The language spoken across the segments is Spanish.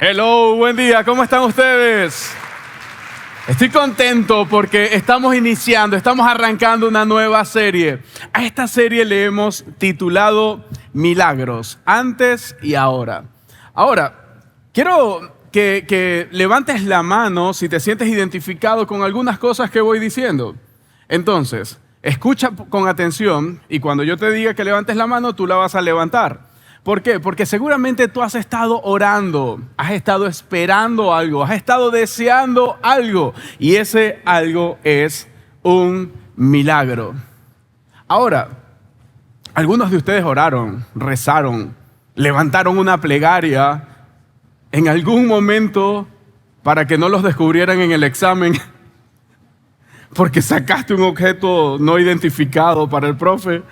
Hello, buen día, ¿cómo están ustedes? Estoy contento porque estamos arrancando una nueva serie. A esta serie le hemos titulado Milagros, antes y ahora. Ahora, quiero que levantes la mano si te sientes identificado con algunas cosas que voy diciendo. Entonces, escucha con atención y cuando yo te diga que levantes la mano, tú la vas a levantar. ¿Por qué? Porque seguramente tú has estado orando, has estado esperando algo, has estado deseando algo y ese algo es un milagro. Ahora, algunos de ustedes oraron, rezaron, levantaron una plegaria en algún momento para que no los descubrieran en el examen porque sacaste un objeto no identificado para el profe.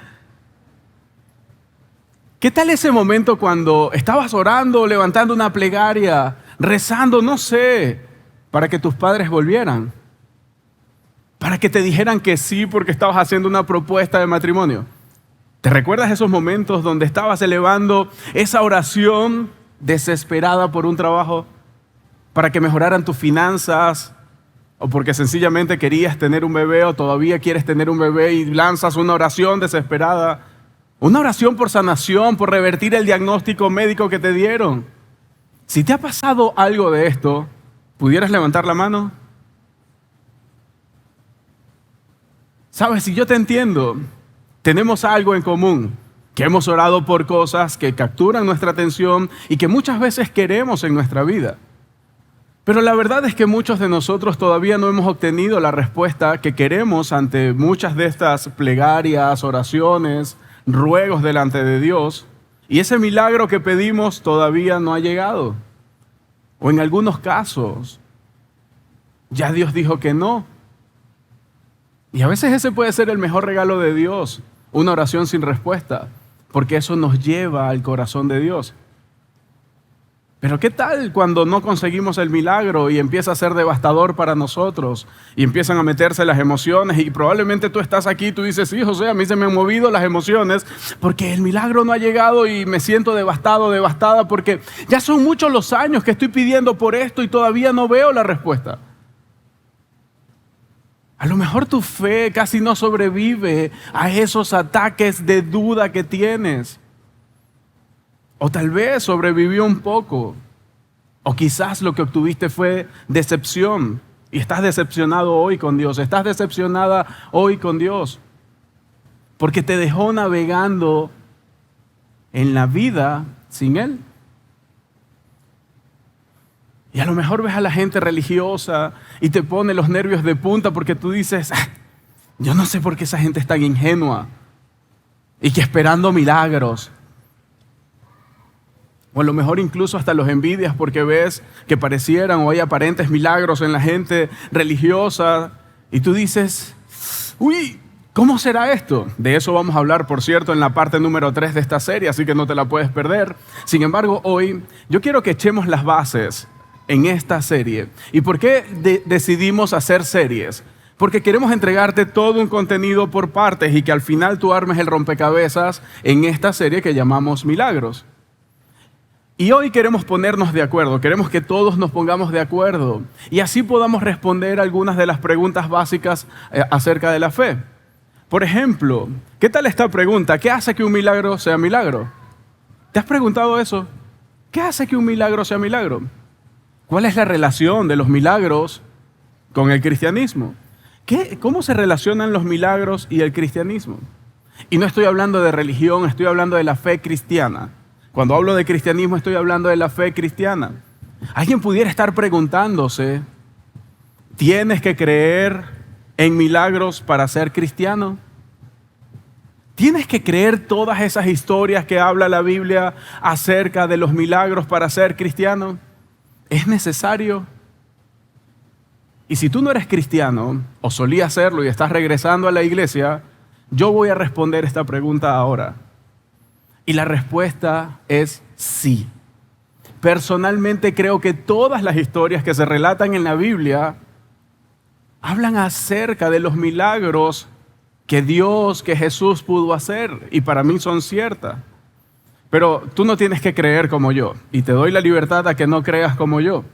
¿Qué tal ese momento cuando estabas orando, levantando una plegaria, rezando, no sé, para que tus padres volvieran? Para que te dijeran que sí porque estabas haciendo una propuesta de matrimonio. ¿Te recuerdas esos momentos donde estabas elevando esa oración desesperada por un trabajo para que mejoraran tus finanzas? O porque sencillamente querías tener un bebé o todavía quieres tener un bebé y lanzas una oración desesperada. Una oración por sanación, por revertir el diagnóstico médico que te dieron. Si te ha pasado algo de esto, ¿pudieras levantar la mano? Sabes, si yo te entiendo, tenemos algo en común, que hemos orado por cosas que capturan nuestra atención y que muchas veces queremos en nuestra vida. Pero la verdad es que muchos de nosotros todavía no hemos obtenido la respuesta que queremos ante muchas de estas plegarias, oraciones, ruegos delante de Dios, y ese milagro que pedimos todavía no ha llegado. O en algunos casos, ya Dios dijo que no. Y a veces ese puede ser el mejor regalo de Dios, una oración sin respuesta, porque eso nos lleva al corazón de Dios. Pero ¿qué tal cuando no conseguimos el milagro y empieza a ser devastador para nosotros y empiezan a meterse las emociones y probablemente tú estás aquí y tú dices, sí, José, a mí se me han movido las emociones porque el milagro no ha llegado y me siento devastado, devastada porque ya son muchos los años que estoy pidiendo por esto y todavía no veo la respuesta? A lo mejor tu fe casi no sobrevive a esos ataques de duda que tienes. O tal vez sobrevivió un poco. O quizás lo que obtuviste fue decepción. Y estás decepcionado hoy con Dios. Estás decepcionada hoy con Dios. Porque te dejó navegando en la vida sin Él. Y a lo mejor ves a la gente religiosa y te pone los nervios de punta porque tú dices, yo no sé por qué esa gente es tan ingenua. Y que esperando milagros. O a lo mejor incluso hasta los envidias porque ves que parecieran o hay aparentes milagros en la gente religiosa. Y tú dices, uy, ¿cómo será esto? De eso vamos a hablar, por cierto, en la parte número 3 de esta serie, así que no te la puedes perder. Sin embargo, hoy yo quiero que echemos las bases en esta serie. ¿Y por qué decidimos hacer series? Porque queremos entregarte todo un contenido por partes y que al final tú armes el rompecabezas en esta serie que llamamos Milagros. Y hoy queremos ponernos de acuerdo, queremos que todos nos pongamos de acuerdo y así podamos responder algunas de las preguntas básicas acerca de la fe. Por ejemplo, ¿qué tal esta pregunta? ¿Qué hace que un milagro sea milagro? ¿Te has preguntado eso? ¿Qué hace que un milagro sea milagro? ¿Cuál es la relación de los milagros con el cristianismo? ¿Cómo se relacionan los milagros y el cristianismo? Y no estoy hablando de religión, estoy hablando de la fe cristiana. Cuando hablo de cristianismo estoy hablando de la fe cristiana. Alguien pudiera estar preguntándose, ¿tienes que creer en milagros para ser cristiano? ¿Tienes que creer todas esas historias que habla la Biblia acerca de los milagros para ser cristiano? ¿Es necesario? Y si tú no eres cristiano o solías serlo y estás regresando a la iglesia, yo voy a responder esta pregunta ahora. Y la respuesta es sí. Personalmente creo que todas las historias que se relatan en la Biblia hablan acerca de los milagros que Jesús pudo hacer y para mí son ciertas. pero tú no tienes que creer como yo y te doy la libertad a que no creas como yo.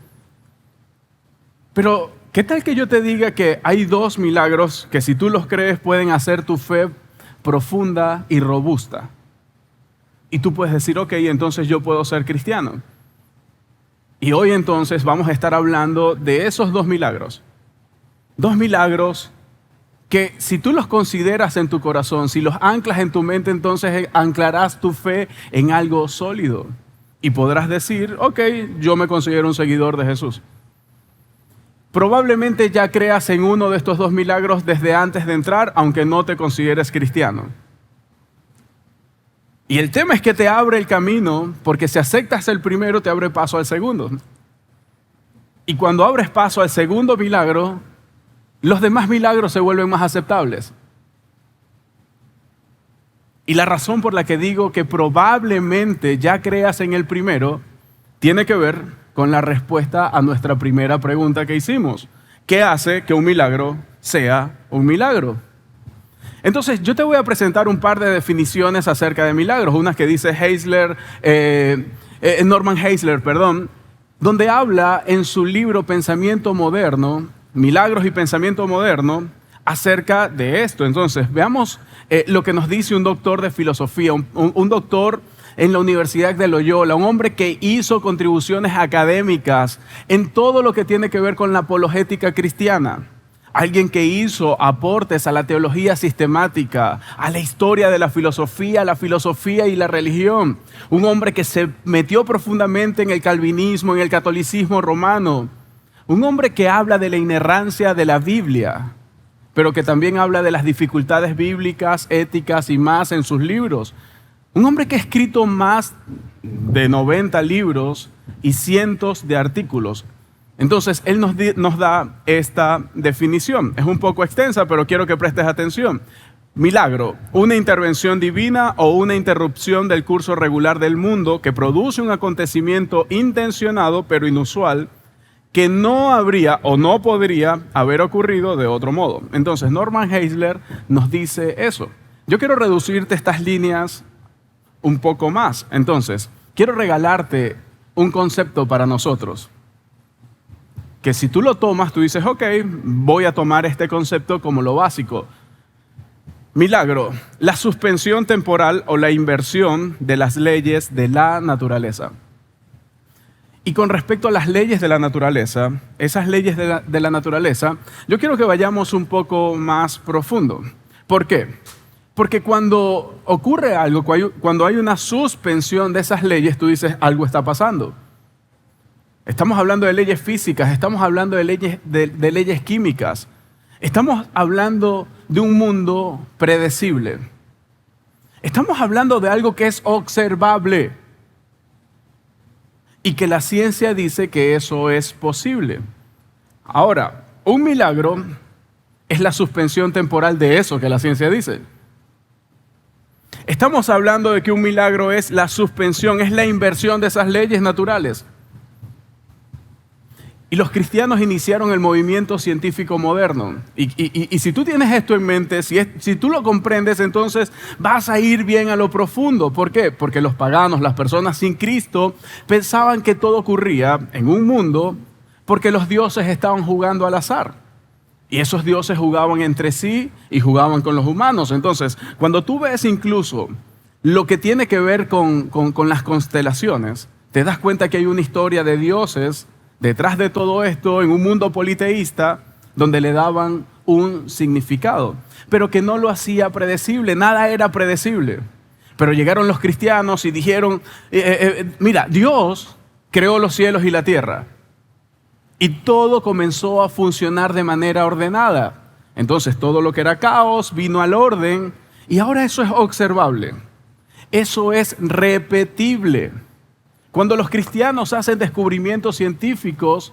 Pero, ¿qué tal que yo te diga que hay 2 milagros que si tú los crees pueden hacer tu fe profunda y robusta? Y tú puedes decir, ok, entonces yo puedo ser cristiano. Y hoy entonces vamos a estar hablando de esos 2 milagros. 2 milagros que si tú los consideras en tu corazón, si los anclas en tu mente, entonces anclarás tu fe en algo sólido. Y podrás decir, ok, yo me considero un seguidor de Jesús. Probablemente ya creas en uno de estos 2 milagros desde antes de entrar, aunque no te consideres cristiano. Y el tema es que te abre el camino, porque si aceptas el primero, te abre paso al segundo. Y cuando abres paso al segundo milagro, los demás milagros se vuelven más aceptables. Y la razón por la que digo que probablemente ya creas en el primero, tiene que ver con la respuesta a nuestra primera pregunta que hicimos. ¿Qué hace que un milagro sea un milagro? Entonces, yo te voy a presentar un par de definiciones acerca de milagros. Unas que dice Norman Geisler, donde habla en su libro Pensamiento Moderno, Milagros y Pensamiento Moderno, acerca de esto. Entonces, veamos lo que nos dice un doctor de filosofía, un doctor en la Universidad de Loyola, un hombre que hizo contribuciones académicas en todo lo que tiene que ver con la apologética cristiana. Alguien que hizo aportes a la teología sistemática, a la historia de la filosofía y la religión. Un hombre que se metió profundamente en el calvinismo, en el catolicismo romano. Un hombre que habla de la inerrancia de la Biblia, pero que también habla de las dificultades bíblicas, éticas y más en sus libros. Un hombre que ha escrito más de 90 libros y cientos de artículos. Entonces, él nos da esta definición. Es un poco extensa, pero quiero que prestes atención. Milagro, una intervención divina o una interrupción del curso regular del mundo que produce un acontecimiento intencionado pero inusual que no habría o no podría haber ocurrido de otro modo. Entonces, Norman Geisler nos dice eso. Yo quiero reducirte estas líneas un poco más. Entonces, quiero regalarte un concepto para nosotros. Que si tú lo tomas, tú dices, ok, voy a tomar este concepto como lo básico. Milagro, la suspensión temporal o la inversión de las leyes de la naturaleza. Y con respecto a las leyes de la naturaleza, esas leyes de la naturaleza, yo quiero que vayamos un poco más profundo. ¿Por qué? Porque cuando ocurre algo, cuando hay una suspensión de esas leyes, tú dices, algo está pasando. Estamos hablando de leyes físicas, estamos hablando de leyes químicas. Estamos hablando de un mundo predecible. Estamos hablando de algo que es observable. Y que la ciencia dice que eso es posible. Ahora, un milagro es la suspensión temporal de eso que la ciencia dice. Estamos hablando de que un milagro es la suspensión, es la inversión de esas leyes naturales. Y los cristianos iniciaron el movimiento científico moderno. Y si tú tienes esto en mente, si tú lo comprendes, entonces vas a ir bien a lo profundo. ¿Por qué? Porque los paganos, las personas sin Cristo, pensaban que todo ocurría en un mundo porque los dioses estaban jugando al azar. Y esos dioses jugaban entre sí y jugaban con los humanos. Entonces, cuando tú ves incluso lo que tiene que ver con las constelaciones, te das cuenta que hay una historia de dioses detrás de todo esto en un mundo politeísta donde le daban un significado, pero que no lo hacía predecible, nada era predecible. Pero llegaron los cristianos y dijeron, mira, Dios creó los cielos y la tierra y todo comenzó a funcionar de manera ordenada. Entonces todo lo que era caos vino al orden y ahora eso es observable, eso es repetible. Cuando los cristianos hacen descubrimientos científicos,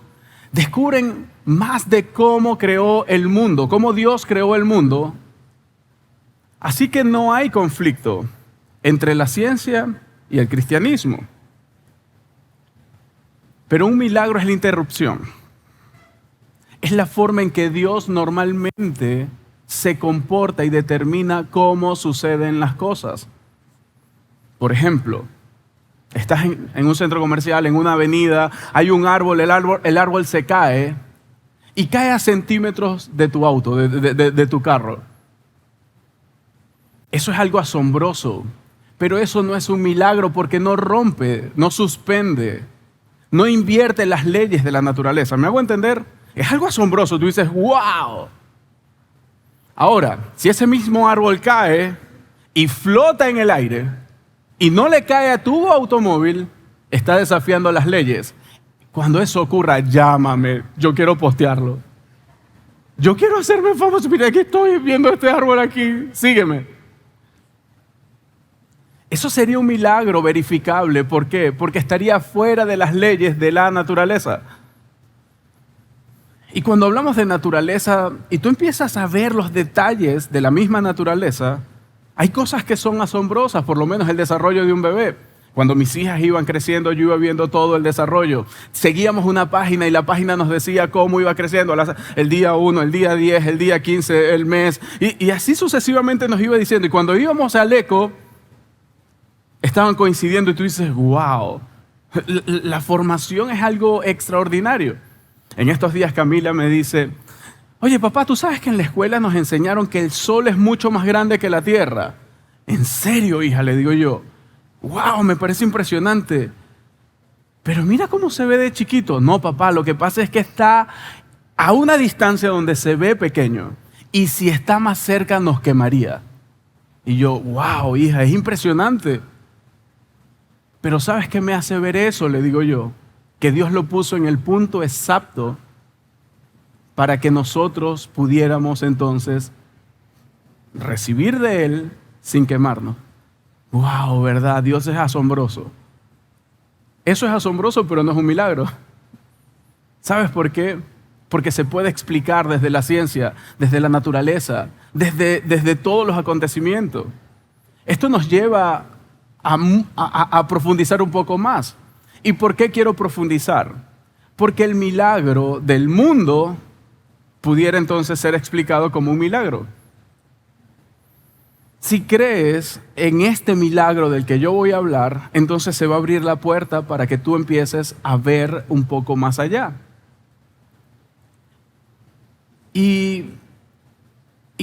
descubren más de cómo creó el mundo, cómo Dios creó el mundo. Así que no hay conflicto entre la ciencia y el cristianismo. Pero un milagro es la interrupción. Es la forma en que Dios normalmente se comporta y determina cómo suceden las cosas. Por ejemplo, Estás en un centro comercial, en una avenida, hay un árbol, el árbol se cae y cae a centímetros de tu auto, de tu carro. Eso es algo asombroso, pero eso no es un milagro porque no rompe, no suspende, no invierte las leyes de la naturaleza. ¿Me hago entender? Es algo asombroso, tú dices, ¡wow! Ahora, si ese mismo árbol cae y flota en el aire y no le cae a tu automóvil, está desafiando las leyes. Cuando eso ocurra, llámame, yo quiero postearlo. Yo quiero hacerme famoso, mira, aquí estoy viendo este árbol aquí, sígueme. Eso sería un milagro verificable. ¿Por qué? Porque estaría fuera de las leyes de la naturaleza. Y cuando hablamos de naturaleza y tú empiezas a ver los detalles de la misma naturaleza, hay cosas que son asombrosas, por lo menos el desarrollo de un bebé. Cuando mis hijas iban creciendo, yo iba viendo todo el desarrollo. Seguíamos una página y la página nos decía cómo iba creciendo. El día 1, el día 10, el día 15, el mes. Y así sucesivamente nos iba diciendo. Y cuando íbamos al eco, estaban coincidiendo y tú dices, wow, la formación es algo extraordinario. En estos días Camila me dice, oye papá, ¿tú sabes que en la escuela nos enseñaron que el sol es mucho más grande que la tierra? ¿En serio, hija? Le digo yo. ¡Wow! Me parece impresionante. Pero mira cómo se ve de chiquito. No, papá, lo que pasa es que está a una distancia donde se ve pequeño. Y si está más cerca nos quemaría. Y yo, ¡wow, hija! Es impresionante. Pero ¿sabes qué me hace ver eso? Le digo yo. Que Dios lo puso en el punto exacto para que nosotros pudiéramos entonces recibir de Él sin quemarnos. ¡Wow! ¿Verdad? Dios es asombroso. Eso es asombroso, pero no es un milagro. ¿Sabes por qué? Porque se puede explicar desde la ciencia, desde la naturaleza, desde todos los acontecimientos. Esto nos lleva a profundizar un poco más. ¿Y por qué quiero profundizar? Porque el milagro del mundo pudiera entonces ser explicado como un milagro. Si crees en este milagro del que yo voy a hablar, entonces se va a abrir la puerta para que tú empieces a ver un poco más allá. Y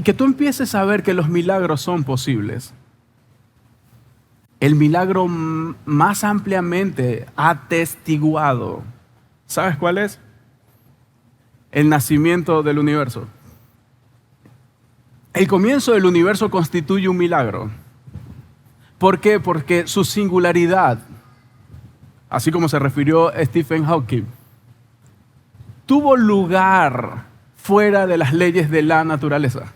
que tú empieces a ver que los milagros son posibles. El milagro más ampliamente atestiguado, ¿sabes cuál es? El nacimiento del universo. El comienzo del universo constituye un milagro. ¿Por qué? Porque su singularidad, así como se refirió Stephen Hawking, tuvo lugar fuera de las leyes de la naturaleza.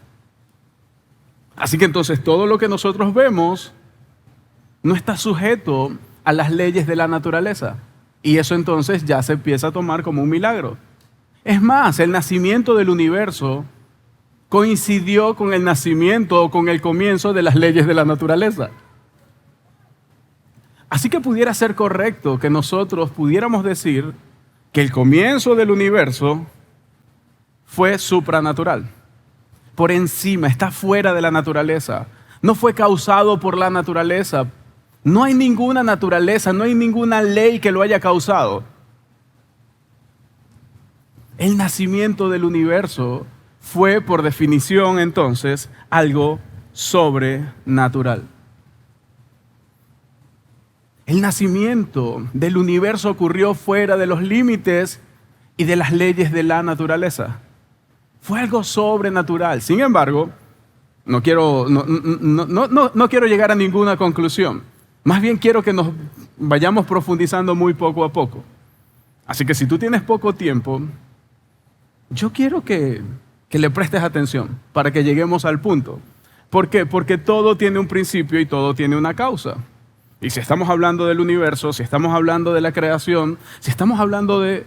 Así que entonces todo lo que nosotros vemos no está sujeto a las leyes de la naturaleza. Y eso entonces ya se empieza a tomar como un milagro. Es más, el nacimiento del universo coincidió con el nacimiento o con el comienzo de las leyes de la naturaleza. Así que pudiera ser correcto que nosotros pudiéramos decir que el comienzo del universo fue supranatural. Por encima, está fuera de la naturaleza. No fue causado por la naturaleza. No hay ninguna naturaleza, no hay ninguna ley que lo haya causado. El nacimiento del universo fue, por definición, entonces, algo sobrenatural. El nacimiento del universo ocurrió fuera de los límites y de las leyes de la naturaleza. Fue algo sobrenatural. Sin embargo, no quiero llegar a ninguna conclusión. Más bien quiero que nos vayamos profundizando muy poco a poco. Así que si tú tienes poco tiempo, yo quiero que le prestes atención para que lleguemos al punto. ¿Por qué? Porque todo tiene un principio y todo tiene una causa. Y si estamos hablando del universo, si estamos hablando de la creación, si estamos hablando de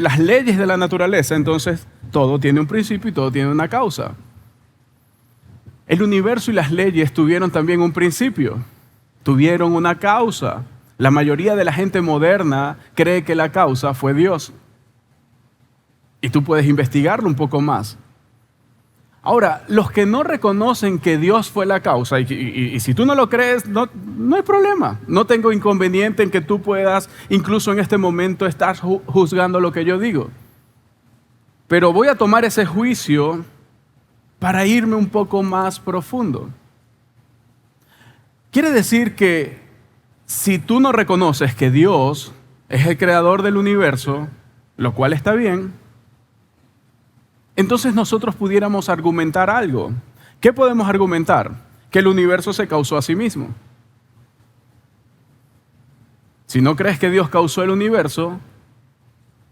las leyes de la naturaleza, entonces todo tiene un principio y todo tiene una causa. El universo y las leyes tuvieron también un principio, tuvieron una causa. La mayoría de la gente moderna cree que la causa fue Dios. Y tú puedes investigarlo un poco más. Ahora, los que no reconocen que Dios fue la causa, y si tú no lo crees, no hay problema. No tengo inconveniente en que tú puedas, incluso en este momento, estar juzgando lo que yo digo. Pero voy a tomar ese juicio para irme un poco más profundo. Quiere decir que si tú no reconoces que Dios es el creador del universo, lo cual está bien, entonces nosotros pudiéramos argumentar algo. ¿Qué podemos argumentar? Que el universo se causó a sí mismo. Si no crees que Dios causó el universo,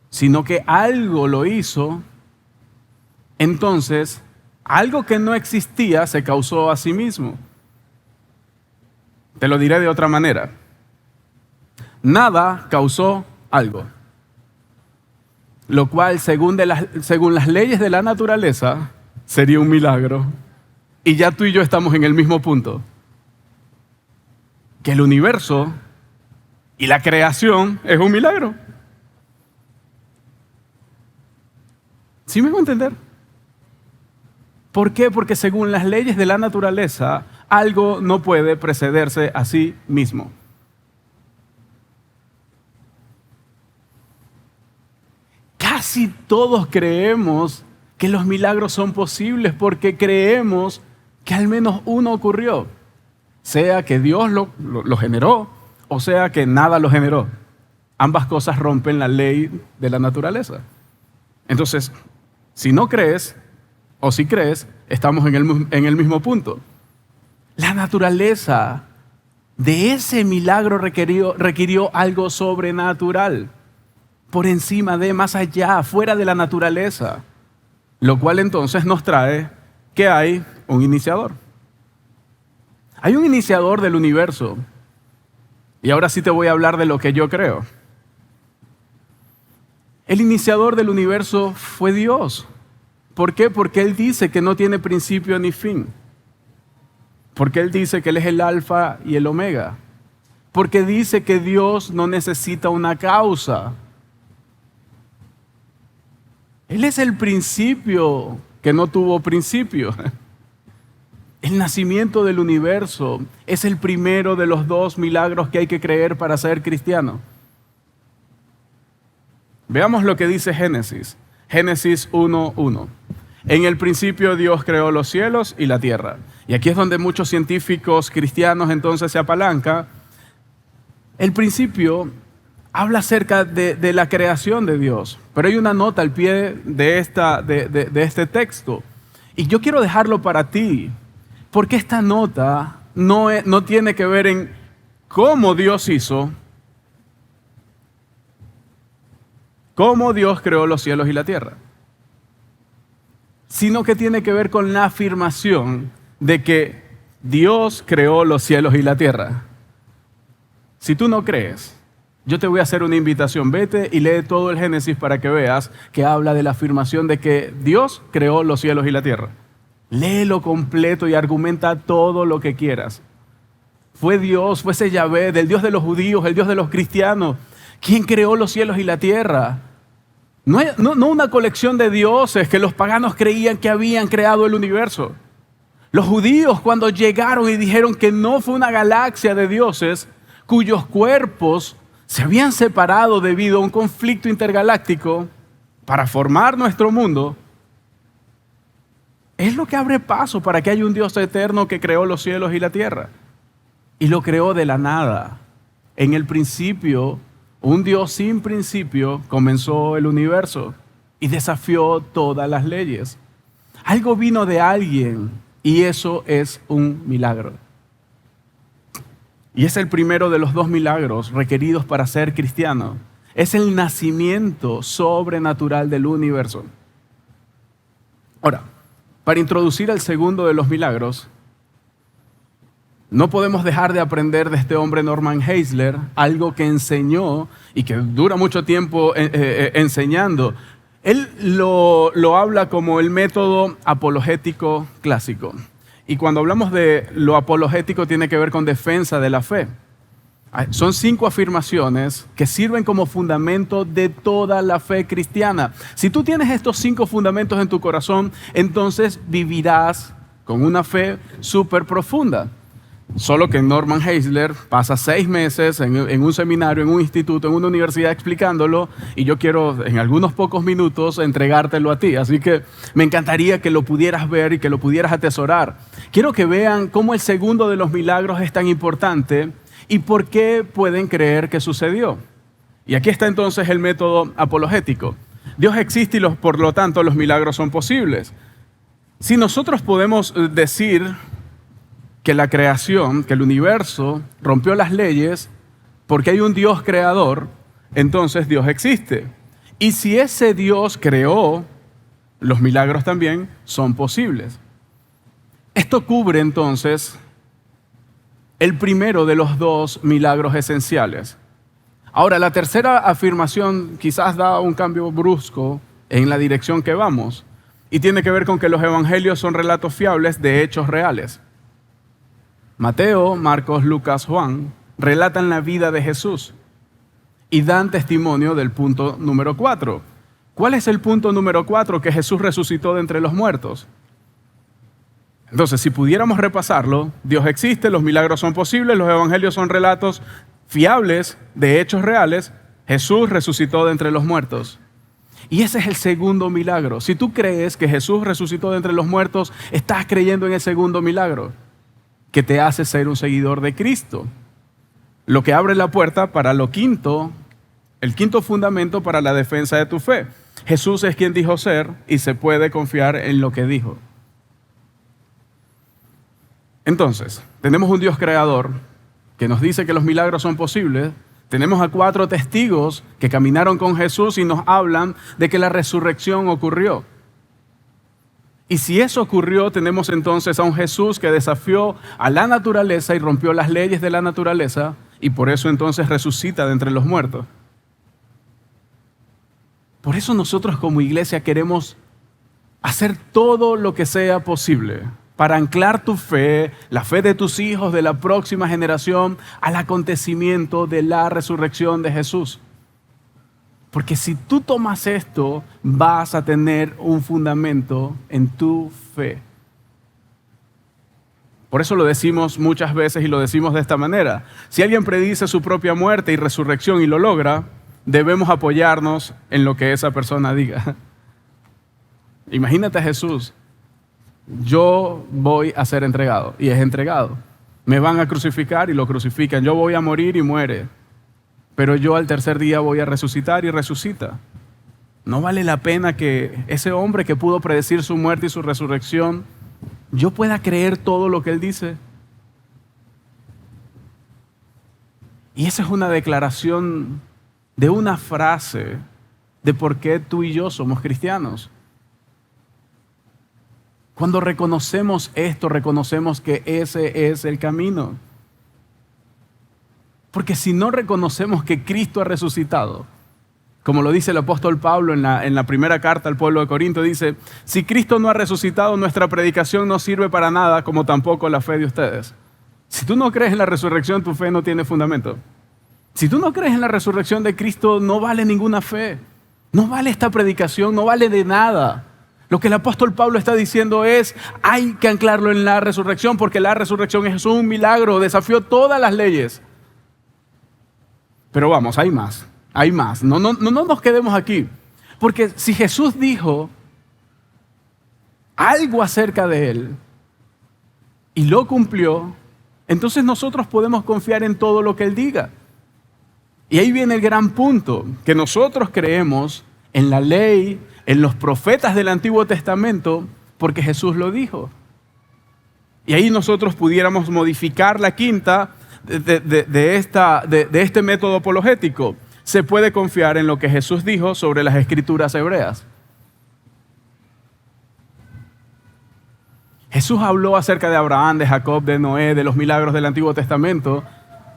sino que algo lo hizo, entonces algo que no existía se causó a sí mismo. Te lo diré de otra manera. Nada causó algo, lo cual, según las leyes de la naturaleza, sería un milagro. Y ya tú y yo estamos en el mismo punto. Que el universo y la creación es un milagro. ¿Sí me voy a entender? ¿Por qué? Porque según las leyes de la naturaleza, algo no puede precederse a sí mismo. Casi todos creemos que los milagros son posibles porque creemos que al menos uno ocurrió. Sea que Dios lo generó o sea que nada lo generó. Ambas cosas rompen la ley de la naturaleza. Entonces, si no crees o si crees, estamos en el mismo punto. La naturaleza de ese milagro requirió algo sobrenatural. Por encima de, más allá, fuera de la naturaleza. Lo cual entonces nos trae que hay un iniciador. Hay un iniciador del universo. Y ahora sí te voy a hablar de lo que yo creo. El iniciador del universo fue Dios. ¿Por qué? Porque Él dice que no tiene principio ni fin. Porque Él dice que Él es el alfa y el omega. Porque dice que Dios no necesita una causa. Él es el principio que no tuvo principio. El nacimiento del universo es el primero de los dos milagros que hay que creer para ser cristiano. Veamos lo que dice Génesis. Génesis 1:1. En el principio Dios creó los cielos y la tierra. Y aquí es donde muchos científicos cristianos entonces se apalancan. El principio habla acerca de la creación de Dios, pero hay una nota al pie de este texto. Y yo quiero dejarlo para ti, porque esta nota no tiene que ver en cómo Dios hizo, cómo Dios creó los cielos y la tierra, sino que tiene que ver con la afirmación de que Dios creó los cielos y la tierra. Si tú no crees, yo te voy a hacer una invitación. Vete y lee todo el Génesis para que veas que habla de la afirmación de que Dios creó los cielos y la tierra. Léelo completo y argumenta todo lo que quieras. Fue Dios, fue ese Yahvé, el Dios de los judíos, el Dios de los cristianos, quien creó los cielos y la tierra. No una colección de dioses que los paganos creían que habían creado el universo. Los judíos, cuando llegaron y dijeron que no fue una galaxia de dioses cuyos cuerpos se habían separado debido a un conflicto intergaláctico para formar nuestro mundo, es lo que abre paso para que haya un Dios eterno que creó los cielos y la tierra. Y lo creó de la nada. En el principio, un Dios sin principio comenzó el universo y desafió todas las leyes. Algo vino de alguien y eso es un milagro. Y es el primero de los dos milagros requeridos para ser cristiano. Es el nacimiento sobrenatural del universo. Ahora, para introducir el segundo de los milagros, no podemos dejar de aprender de este hombre Norman Geisler algo que enseñó y que dura mucho tiempo enseñando. Él lo habla como el método apologético clásico. Y cuando hablamos de lo apologético tiene que ver con defensa de la fe. Son 5 afirmaciones que sirven como fundamento de toda la fe cristiana. Si tú tienes estos 5 fundamentos en tu corazón, entonces vivirás con una fe súper profunda. Solo que Norman Geisler pasa 6 meses en un seminario, en un instituto, en una universidad explicándolo, y yo quiero en algunos pocos minutos entregártelo a ti. Así que me encantaría que lo pudieras ver y que lo pudieras atesorar. Quiero que vean cómo el segundo de los milagros es tan importante y por qué pueden creer que sucedió. Y aquí está entonces el método apologético. Dios existe y por lo tanto los milagros son posibles. Si nosotros podemos decir que la creación, que el universo rompió las leyes porque hay un Dios creador, entonces Dios existe. Y si ese Dios creó, los milagros también son posibles. Esto cubre entonces el primero de los 2 milagros esenciales. Ahora, la tercera afirmación quizás da un cambio brusco en la dirección que vamos y tiene que ver con que los evangelios son relatos fiables de hechos reales. Mateo, Marcos, Lucas, Juan relatan la vida de Jesús y dan testimonio del punto número 4. ¿Cuál es el punto número 4? Que Jesús resucitó de entre los muertos. Entonces, si pudiéramos repasarlo, Dios existe, los milagros son posibles, los evangelios son relatos fiables de hechos reales, Jesús resucitó de entre los muertos. Y ese es el segundo milagro. Si tú crees que Jesús resucitó de entre los muertos, estás creyendo en el segundo milagro, que te hace ser un seguidor de Cristo. Lo que abre la puerta para el quinto fundamento para la defensa de tu fe. Jesús es quien dijo ser y se puede confiar en lo que dijo. Entonces, tenemos un Dios creador que nos dice que los milagros son posibles. Tenemos a 4 testigos que caminaron con Jesús y nos hablan de que la resurrección ocurrió. Y si eso ocurrió, tenemos entonces a un Jesús que desafió a la naturaleza y rompió las leyes de la naturaleza y por eso entonces resucita de entre los muertos. Por eso nosotros como iglesia queremos hacer todo lo que sea posible para anclar tu fe, la fe de tus hijos, de la próxima generación, al acontecimiento de la resurrección de Jesús. Porque si tú tomas esto, vas a tener un fundamento en tu fe. Por eso lo decimos muchas veces y lo decimos de esta manera. Si alguien predice su propia muerte y resurrección y lo logra, debemos apoyarnos en lo que esa persona diga. Imagínate a Jesús. Yo voy a ser entregado y es entregado. Me van a crucificar y lo crucifican. Yo voy a morir y muere. Pero yo al tercer día voy a resucitar y resucita. ¿No vale la pena que ese hombre que pudo predecir su muerte y su resurrección, yo pueda creer todo lo que él dice? Y esa es una declaración de una frase de por qué tú y yo somos cristianos. Cuando reconocemos esto, reconocemos que ese es el camino. Porque si no reconocemos que Cristo ha resucitado, como lo dice el apóstol Pablo en la primera carta al pueblo de Corinto, dice, si Cristo no ha resucitado, nuestra predicación no sirve para nada, como tampoco la fe de ustedes. Si tú no crees en la resurrección, tu fe no tiene fundamento. Si tú no crees en la resurrección de Cristo, no vale ninguna fe. No vale esta predicación, no vale de nada. Lo que el apóstol Pablo está diciendo es, hay que anclarlo en la resurrección, porque la resurrección es un milagro, desafió todas las leyes. Pero vamos, hay más. No nos quedemos aquí. Porque si Jesús dijo algo acerca de Él y lo cumplió, entonces nosotros podemos confiar en todo lo que Él diga. Y ahí viene el gran punto, que nosotros creemos en la ley, en los profetas del Antiguo Testamento, porque Jesús lo dijo. Y ahí nosotros pudiéramos modificar la quinta de este método apologético. Se puede confiar en lo que Jesús dijo sobre las escrituras hebreas. Jesús habló acerca de Abraham, de Jacob, de Noé, de los milagros del Antiguo Testamento.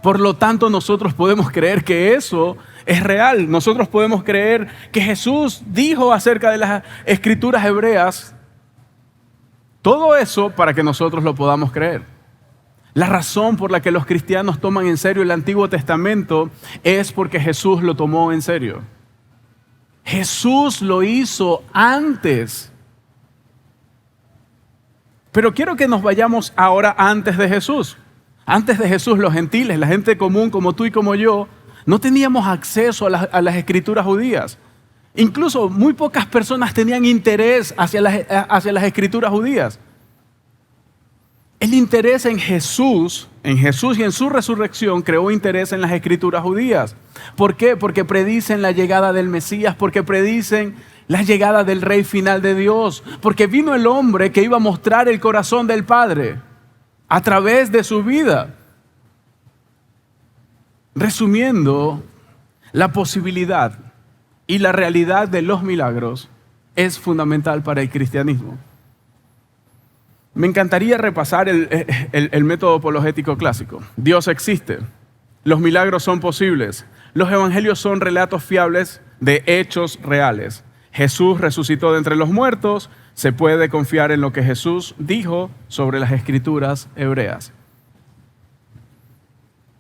Por lo tanto, nosotros podemos creer que eso es real. Nosotros podemos creer que Jesús dijo acerca de las escrituras hebreas todo eso para que nosotros lo podamos creer. La razón por la que los cristianos toman en serio el Antiguo Testamento es porque Jesús lo tomó en serio. Jesús lo hizo antes. Pero quiero que nos vayamos ahora antes de Jesús. Antes de Jesús, los gentiles, la gente común como tú y como yo, no teníamos acceso a las escrituras judías. Incluso muy pocas personas tenían interés hacia las escrituras judías. El interés en Jesús y en su resurrección creó interés en las escrituras judías. ¿Por qué? Porque predicen la llegada del Mesías, porque predicen la llegada del Rey final de Dios, porque vino el hombre que iba a mostrar el corazón del Padre a través de su vida. Resumiendo, la posibilidad y la realidad de los milagros es fundamental para el cristianismo. Me encantaría repasar el método apologético clásico. Dios existe. Los milagros son posibles. Los evangelios son relatos fiables de hechos reales. Jesús resucitó de entre los muertos. Se puede confiar en lo que Jesús dijo sobre las escrituras hebreas.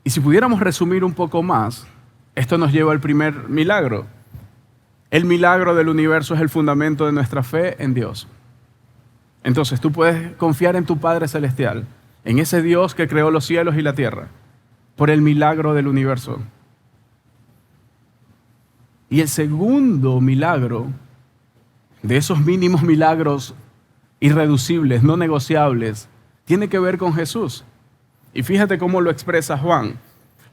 Y si pudiéramos resumir un poco más, esto nos lleva al primer milagro. El milagro del universo es el fundamento de nuestra fe en Dios. Entonces tú puedes confiar en tu Padre Celestial, en ese Dios que creó los cielos y la tierra, por el milagro del universo. Y el segundo milagro, de esos mínimos milagros irreducibles, no negociables, tiene que ver con Jesús. Y fíjate cómo lo expresa Juan.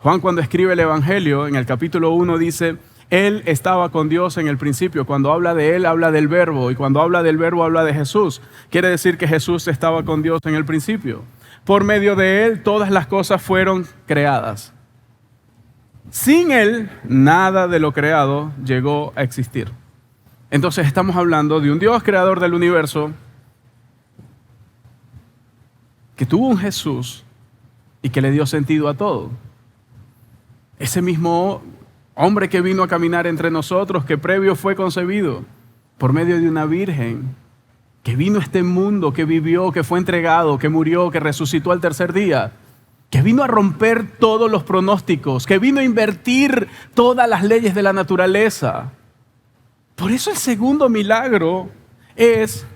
Juan, cuando escribe el Evangelio, en el capítulo 1 dice: Él estaba con Dios en el principio. Cuando habla de Él, habla del Verbo. Y cuando habla del Verbo, habla de Jesús. Quiere decir que Jesús estaba con Dios en el principio. Por medio de Él, todas las cosas fueron creadas. Sin Él, nada de lo creado llegó a existir. Entonces estamos hablando de un Dios creador del universo que tuvo un Jesús y que le dio sentido a todo. Ese mismo hombre que vino a caminar entre nosotros, que previo fue concebido por medio de una virgen, que vino a este mundo, que vivió, que fue entregado, que murió, que resucitó al tercer día, que vino a romper todos los pronósticos, que vino a invertir todas las leyes de la naturaleza. Por eso el segundo milagro es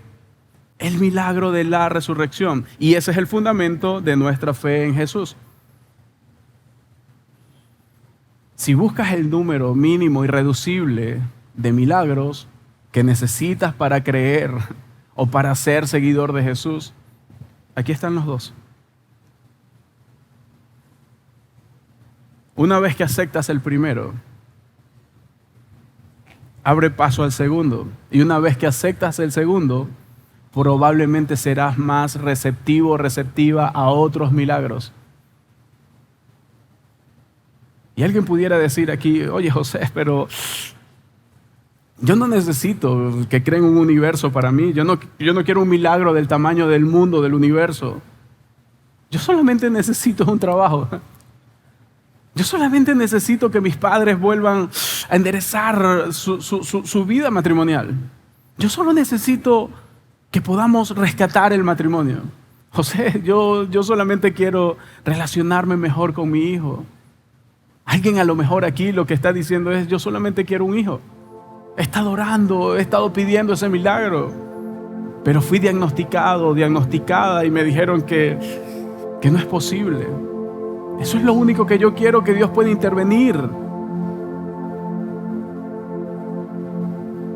el milagro de la resurrección. Y ese es el fundamento de nuestra fe en Jesús. Si buscas el número mínimo irreducible de milagros que necesitas para creer o para ser seguidor de Jesús, aquí están los dos. Una vez que aceptas el primero, abre paso al segundo. Y una vez que aceptas el segundo, probablemente serás más receptivo o receptiva a otros milagros. Y alguien pudiera decir aquí: oye, José, pero yo no necesito que creen un universo para mí. Yo no quiero un milagro del tamaño del mundo, del universo. Yo solamente necesito un trabajo. Yo solamente necesito que mis padres vuelvan a enderezar su vida matrimonial. Yo solo necesito que podamos rescatar el matrimonio. José, yo solamente quiero relacionarme mejor con mi hijo. Alguien a lo mejor aquí lo que está diciendo es: yo solamente quiero un hijo. He estado orando, he estado pidiendo ese milagro, pero fui diagnosticada y me dijeron que no es posible. Eso es lo único que yo quiero, que Dios pueda intervenir,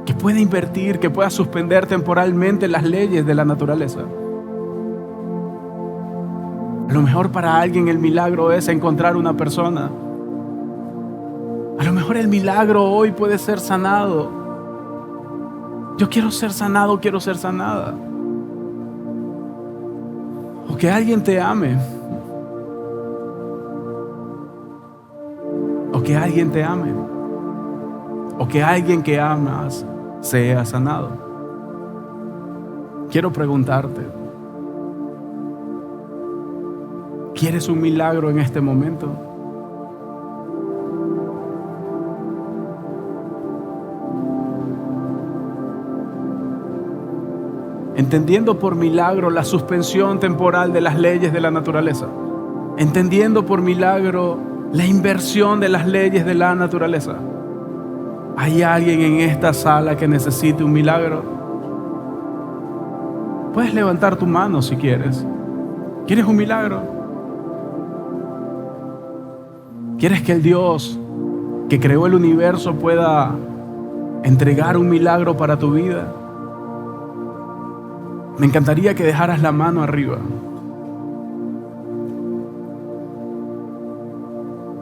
que pueda invertir, que pueda suspender temporalmente las leyes de la naturaleza. A lo mejor para alguien el milagro es encontrar una persona. A lo mejor el milagro hoy puede ser sanado. Yo quiero ser sanado, quiero ser sanada. O que alguien te ame. O que alguien te ame. O que alguien que amas sea sanado. Quiero preguntarte: ¿quieres un milagro en este momento? Entendiendo por milagro la suspensión temporal de las leyes de la naturaleza. entendiendo por milagro la inversión de las leyes de la naturaleza. ¿Hay alguien en esta sala que necesite un milagro? Puedes levantar tu mano si quieres. ¿Quieres un milagro? ¿Quieres que el Dios que creó el universo pueda entregar un milagro para tu vida? Me encantaría que dejaras la mano arriba.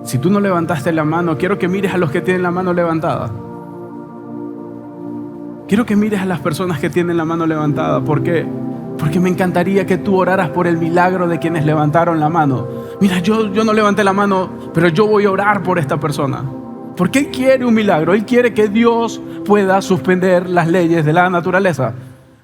Si tú no levantaste la mano, quiero que mires a los que tienen la mano levantada. Quiero que mires a las personas que tienen la mano levantada. ¿Por qué? Porque me encantaría que tú oraras por el milagro de quienes levantaron la mano. Mira, yo no levanté la mano, pero yo voy a orar por esta persona. Porque Él quiere un milagro. Él quiere que Dios pueda suspender las leyes de la naturaleza.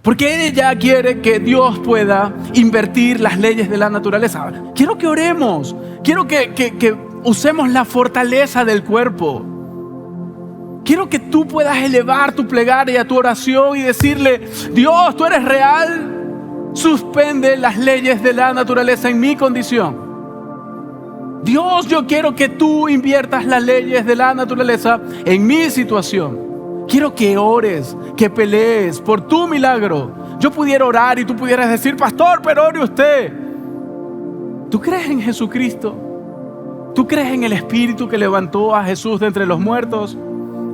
Porque ella quiere que Dios pueda invertir las leyes de la naturaleza. Quiero que oremos. Quiero que usemos la fortaleza del cuerpo. Quiero que tú puedas elevar tu plegaria, tu oración y decirle: Dios, tú eres real. Suspende las leyes de la naturaleza en mi condición. Dios, yo quiero que tú inviertas las leyes de la naturaleza en mi situación. Quiero que ores, que pelees por tu milagro. Yo pudiera orar y tú pudieras decir: pastor, pero ore usted. ¿Tú crees en Jesucristo? ¿Tú crees en el Espíritu que levantó a Jesús de entre los muertos?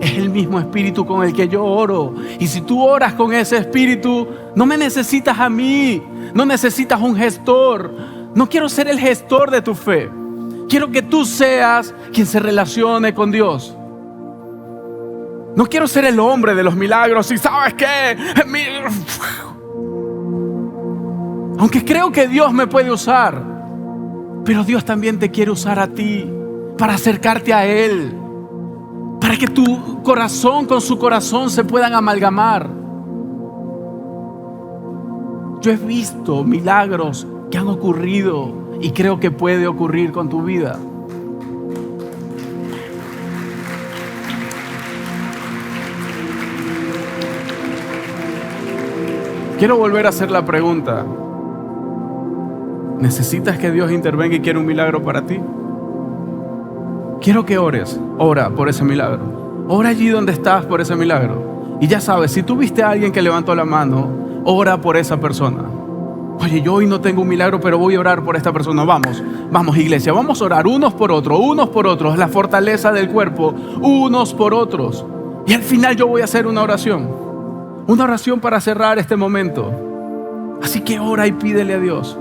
Es el mismo Espíritu con el que yo oro. Y si tú oras con ese Espíritu, no me necesitas a mí. No necesitas un gestor. No quiero ser el gestor de tu fe. Quiero que tú seas quien se relacione con Dios. No quiero ser el hombre de los milagros. ¿Y sabes qué? Aunque creo que Dios me puede usar, pero Dios también te quiere usar a ti para acercarte a Él, para que tu corazón con su corazón se puedan amalgamar. Yo he visto milagros que han ocurrido y creo que puede ocurrir con tu vida. Quiero volver a hacer la pregunta. ¿Necesitas que Dios intervenga y quiere un milagro para ti? Quiero que ores. Ora por ese milagro. Ora allí donde estás por ese milagro. Y ya sabes, si tú viste a alguien que levantó la mano, ora por esa persona. Oye, yo hoy no tengo un milagro, pero voy a orar por esta persona. Vamos iglesia, vamos a orar unos por otros. La fortaleza del cuerpo, unos por otros. Y al final yo voy a hacer una oración para cerrar este momento. Así que ora y pídele a Dios.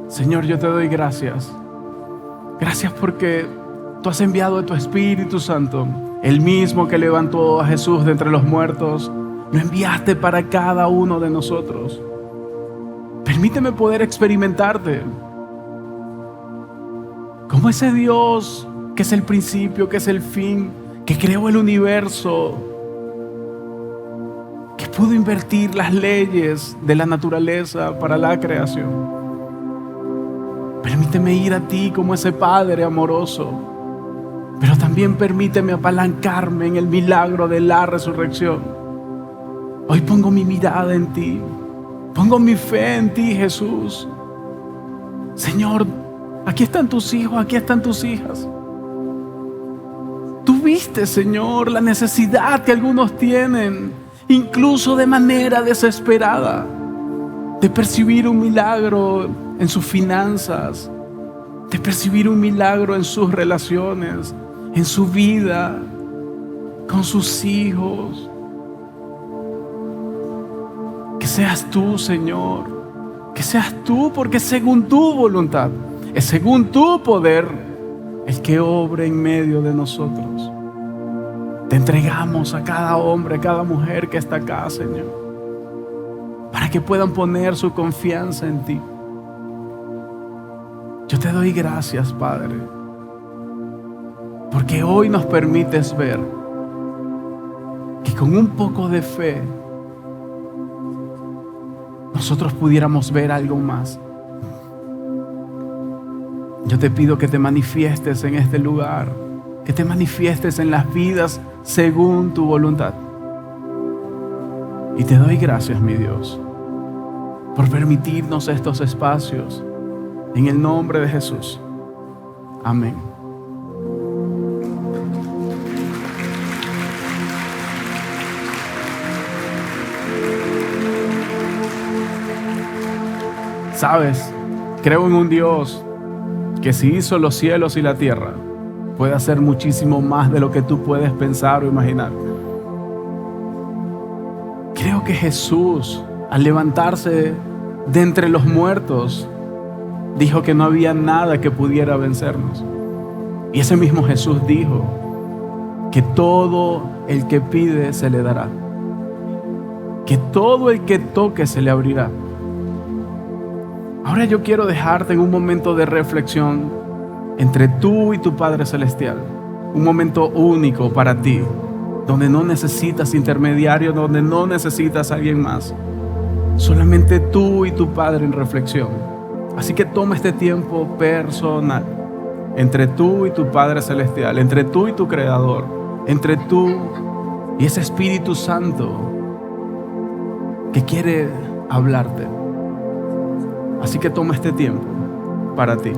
Señor, yo te doy gracias. Gracias porque tú has enviado a tu Espíritu Santo, el mismo que levantó a Jesús de entre los muertos. Lo enviaste para cada uno de nosotros. Permíteme poder experimentarte como ese Dios que es el principio, que es el fin, que creó el universo, que pudo invertir las leyes de la naturaleza para la creación. Permíteme ir a ti como ese Padre amoroso pero también permíteme apalancarme en el milagro de la resurrección. Hoy pongo mi mirada en ti, pongo mi fe en ti, Jesús. Señor, aquí están tus hijos, aquí están tus hijas. Tú viste, Señor, la necesidad que algunos tienen, incluso de manera desesperada, de percibir un milagro en sus finanzas, de percibir un milagro en sus relaciones, en su vida, con sus hijos. Que seas tú, Señor, que seas tú, porque según tu voluntad, es según tu poder el que obre en medio de nosotros. Te entregamos a cada hombre, a cada mujer que está acá, Señor, para que puedan poner su confianza en ti. Yo te doy gracias, Padre, porque hoy nos permites ver que con un poco de fe nosotros pudiéramos ver algo más. Yo te pido que te manifiestes en este lugar, que te manifiestes en las vidas según tu voluntad. Y te doy gracias, mi Dios, por permitirnos estos espacios. En el nombre de Jesús. Amén. Sabes, creo en un Dios que si hizo los cielos y la tierra, puede hacer muchísimo más de lo que tú puedes pensar o imaginar. Creo que Jesús, al levantarse de entre los muertos, dijo que no había nada que pudiera vencernos. Y ese mismo Jesús dijo que todo el que pide se le dará, que todo el que toque se le abrirá. Ahora yo quiero dejarte en un momento de reflexión entre tú y tu Padre Celestial. Un momento único para ti, donde no necesitas intermediario, donde no necesitas a alguien más. Solamente tú y tu Padre en reflexión. Así que toma este tiempo personal entre tú y tu Padre Celestial, entre tú y tu Creador, entre tú y ese Espíritu Santo que quiere hablarte. Así que toma este tiempo para ti.